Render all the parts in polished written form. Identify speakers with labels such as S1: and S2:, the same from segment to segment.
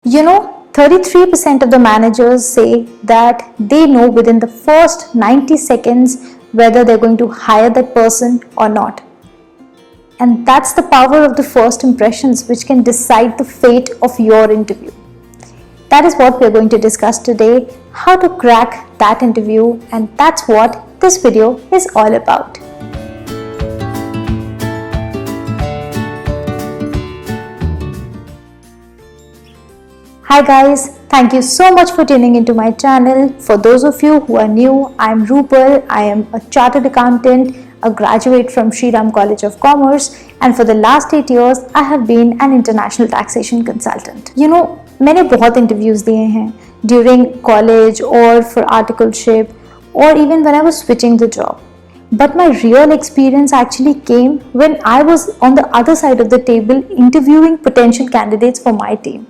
S1: 33% of the managers say that they know within the first 90 seconds whether they're going to hire that person or not. And that's the power of the first impressions, which can decide the fate of your interview. That is what we're going to discuss today, how to crack that interview, and that's what this video is all about. Hi guys, thank you so much for tuning into my channel. For those of you who are new, I'm Rupal. I am a chartered accountant, a graduate from Shri College of Commerce, and for the last 8 years, I have been an international taxation consultant. मैंने बहुत interviews दिए हैं during college or for articleship or even when I was switching the job. But my real experience actually came when I was on the other side of the table interviewing potential candidates for my team.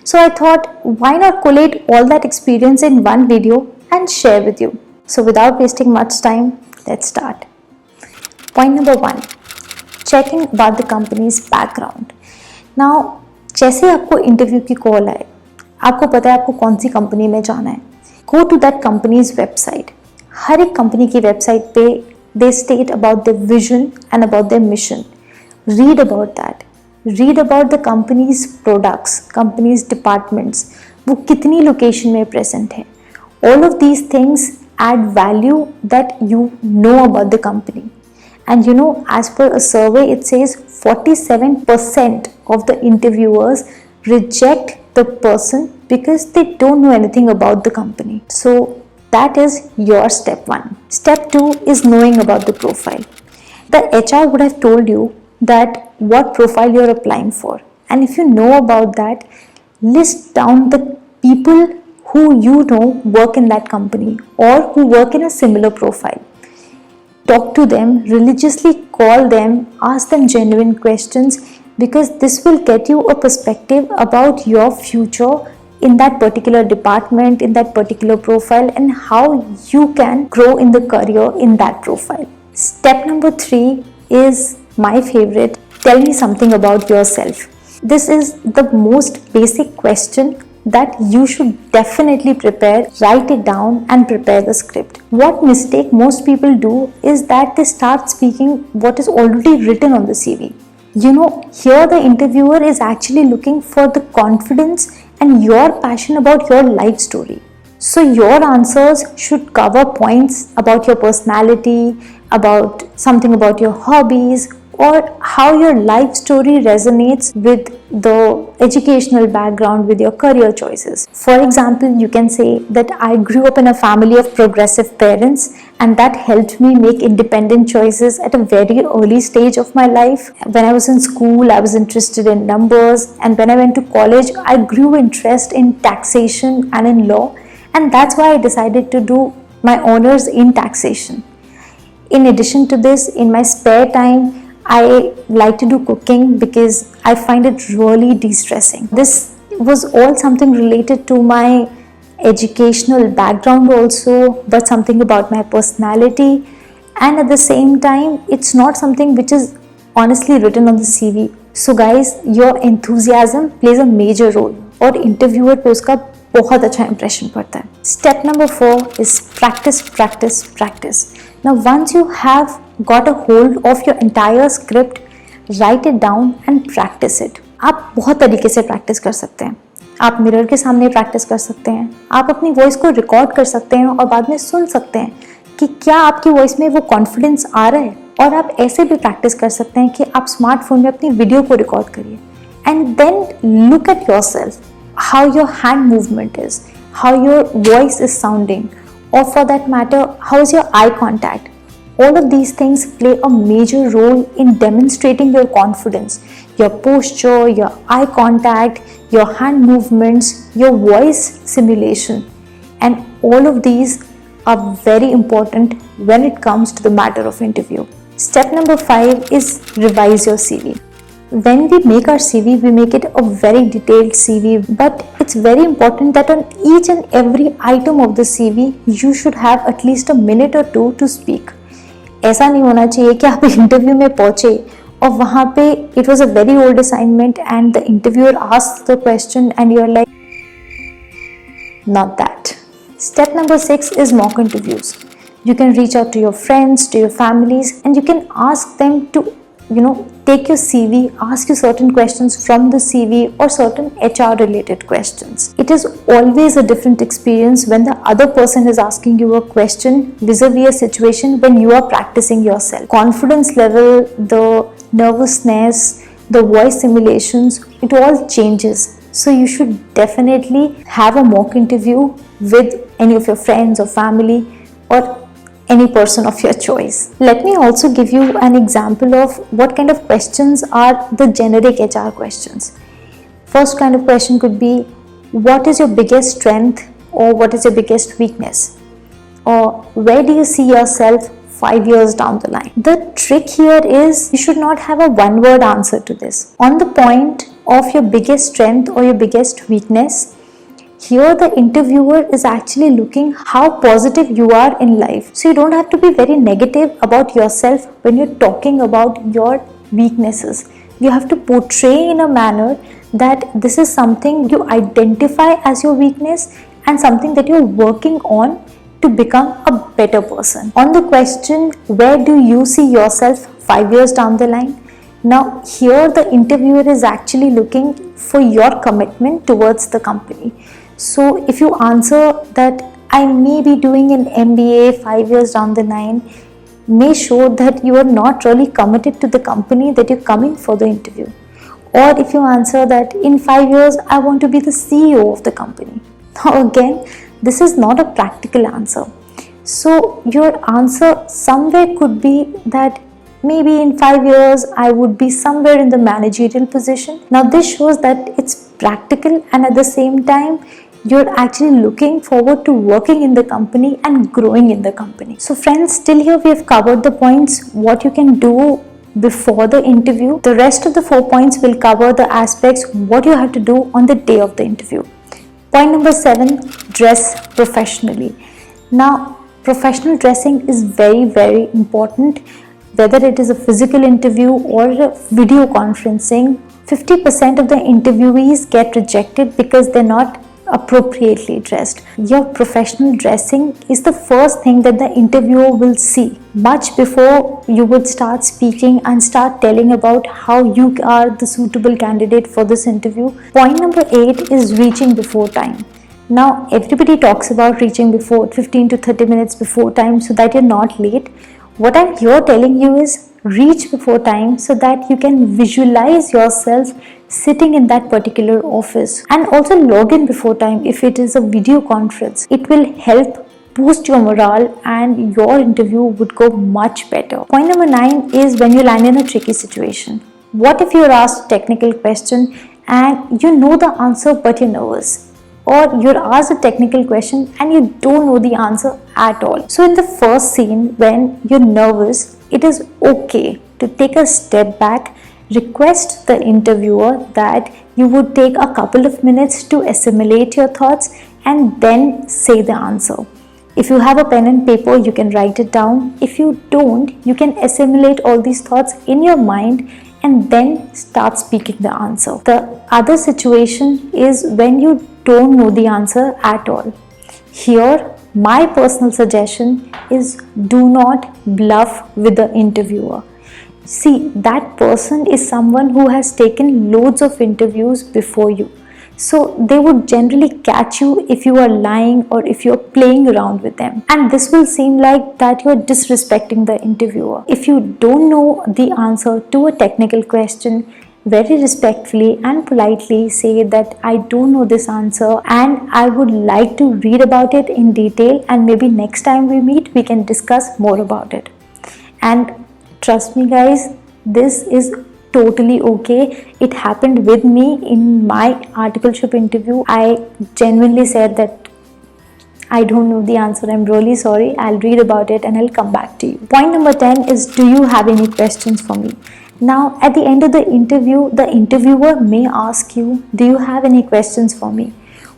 S1: So I thought, why not collate all that experience in one video and share with you. So without wasting much time, let's start. Point number 1, checking about the company's background. Now, जैसे आपको interview की call आए, आपको पता है आपको कौन सी company में जाना है, go to that company's website. हर एक कंपनी की वेबसाइट पे they state about their vision and about their mission. Read about that. Read about the company's products, company's departments, वो कितनी लोकेशन में प्रेजेंट है. All of these things add value that you know about the company. And as per a survey, it says 47% of the interviewers reject the person because they don't know anything about the company. So that is your step 1. Step 2 is knowing about the profile. The HR would have told you that what profile you're applying for, and if you know about that, list down the people who you know work in that company or who work in a similar profile. Talk to them religiously, call them, ask them genuine questions, because this will get you a perspective about your future in that particular department, in that particular profile, and how you can grow in the career in that profile. Step number 3 is my favorite. Tell me something about yourself. This is the most basic question that you should definitely prepare. Write it down and prepare the script. What mistake most people do is that they start speaking what is already written on the CV. Here the interviewer is actually looking for the confidence and your passion about your life story. So your answers should cover points about your personality, about something about your hobbies, or how your life story resonates with the educational background, with your career choices. For example, you can say that I grew up in a family of progressive parents, and that helped me make independent choices at a very early stage of my life. When I was in school, I was interested in numbers, and when I went to college, I grew interest in taxation and in law, and that's why I decided to do my honors in taxation. In addition to this, in my spare time, I like to do cooking because I find it really de-stressing. This was all something related to my educational background also, but something about my personality, and at the same time, it's not something which is honestly written on the CV. So guys, your enthusiasm plays a major role और interviewer पे उसका बहुत अच्छा impression पड़ता है. Step number 4 is practice, practice, practice. Now once you have got a hold of your entire script, write it down and practice it. आप बहुत तरीके से practice कर सकते हैं. आप मिरर के सामने practice कर सकते हैं, आप अपनी voice को record कर सकते हैं और बाद में सुन सकते हैं कि क्या आपकी voice में वो confidence आ रहा है. और आप ऐसे भी practice कर सकते हैं कि आप smartphone में अपनी video को record करिए and then look at yourself, how your hand movement is, how your voice is sounding, or for that matter, how is your eye contact. All of these things play a major role in demonstrating your confidence. Your posture, your eye contact, your hand movements, your voice simulation, and all of these are very important when it comes to the matter of interview. Step number 5 is revise your CV. When we make our CV, we make it a very detailed CV, but it's very important that on each and every item of the CV, you should have at least a minute or two to speak. ऐसा नहीं होना चाहिए कि आप interview में पहुंचे और वहाँ पे it was a very old assignment and the interviewer asked the question and you're like, Not that. Step number 6 is mock interviews. You can reach out to your friends, to your families, and you can ask them to, take your CV, ask you certain questions from the CV or certain HR related questions. It is always a different experience when the other person is asking you a question vis-a-vis a situation when you are practicing yourself. Confidence level, the nervousness, the voice simulations, it all changes. So you should definitely have a mock interview with any of your friends or family or any person of your choice. Let me also give you an example of what kind of questions are the generic HR questions. First kind of question could be, what is your biggest strength or what is your biggest weakness? Or where do you see yourself 5 years down the line? The trick here is you should not have a one-word answer to this. On the point of your biggest strength or your biggest weakness, here the interviewer is actually looking how positive you are in life. So you don't have to be very negative about yourself when you're talking about your weaknesses. You have to portray in a manner that this is something you identify as your weakness and something that you're working on to become a better person. On the question, where do you see yourself 5 years down the line? Now here the interviewer is actually looking for your commitment towards the company. So if you answer that I may be doing an MBA 5 years down the line, may show that you are not really committed to the company that you're coming for the interview. Or if you answer that in 5 years I want to be the CEO of the company. Now again, this is not a practical answer. So your answer somewhere could be that maybe in 5 years I would be somewhere in the managerial position. Now this shows that it's practical and at the same time you're actually looking forward to working in the company and growing in the company. So friends, till here we have covered the points what you can do before the interview. The rest of the 4 points will cover the aspects what you have to do on the day of the interview. Point number 7, dress professionally. Now professional dressing is very, very important. Whether it is a physical interview or a video conferencing, 50% of the interviewees get rejected because they're not appropriately dressed. Your professional dressing is the first thing that the interviewer will see much before you would start speaking and start telling about how you are the suitable candidate for this interview. Point number 8 is reaching before time. Now everybody talks about reaching before 15 to 30 minutes before time so that you're not late. What I'm here telling you is reach before time so that you can visualize yourself sitting in that particular office, and also log in before time if it is a video conference. It will help boost your morale and your interview would go much better. Point number 9 is when you land in a tricky situation. What if you're asked a technical question and you know the answer but you're nervous? Or you're asked a technical question and you don't know the answer at all. So in the first scene, when you're nervous, it is okay to take a step back, request the interviewer that you would take a couple of minutes to assimilate your thoughts and then say the answer. If you have a pen and paper, you can write it down. If you don't, you can assimilate all these thoughts in your mind and then start speaking the answer. The other situation is when you don't know the answer at all. Here, my personal suggestion is do not bluff with the interviewer. See, that person is someone who has taken loads of interviews before you. So they would generally catch you if you are lying or if you're playing around with them. And this will seem like that you're disrespecting the interviewer. If you don't know the answer to a technical question, very respectfully and politely say that I don't know this answer and I would like to read about it in detail, and maybe next time we meet we can discuss more about it. And trust me guys, this is totally okay. It happened with me in my articleship interview. I genuinely said that I don't know the answer, I'm really sorry, I'll read about it and I'll come back to you. Point number 10 is, do you have any questions for me? Now at the end of the interview, the interviewer may ask you, do you have any questions for me?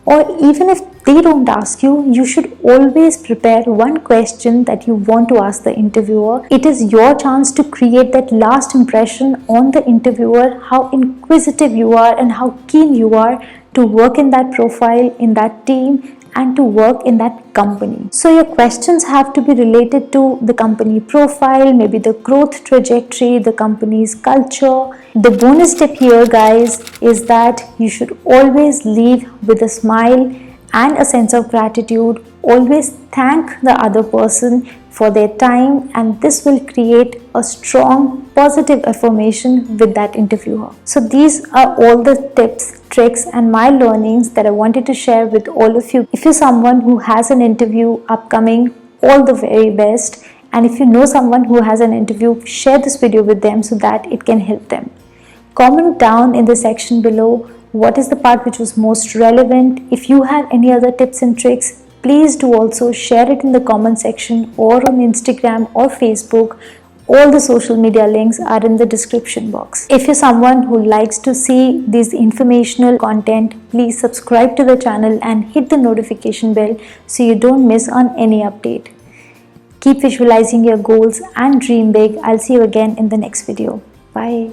S1: Or even if they don't ask you, you should always prepare one question that you want to ask the interviewer. It is your chance to create that last impression on the interviewer, how inquisitive you are and how keen you are to work in that profile, in that team, and to work in that company. So your questions have to be related to the company profile, maybe the growth trajectory, the company's culture. The bonus tip here, guys, is that you should always leave with a smile and a sense of gratitude. Always thank the other person for their time, and this will create a strong positive affirmation with that interviewer. So these are all the tips, tricks and my learnings that I wanted to share with all of you. If you're someone who has an interview upcoming, all the very best. And if you know someone who has an interview, share this video with them so that it can help them. Comment down in the section below what is the part which was most relevant. If you have any other tips and tricks, please do also share it in the comment section or on Instagram or Facebook. All the social media links are in the description box. If you're someone who likes to see this informational content, please subscribe to the channel and hit the notification bell so you don't miss on any update. Keep visualizing your goals and dream big. I'll see you again in the next video. Bye.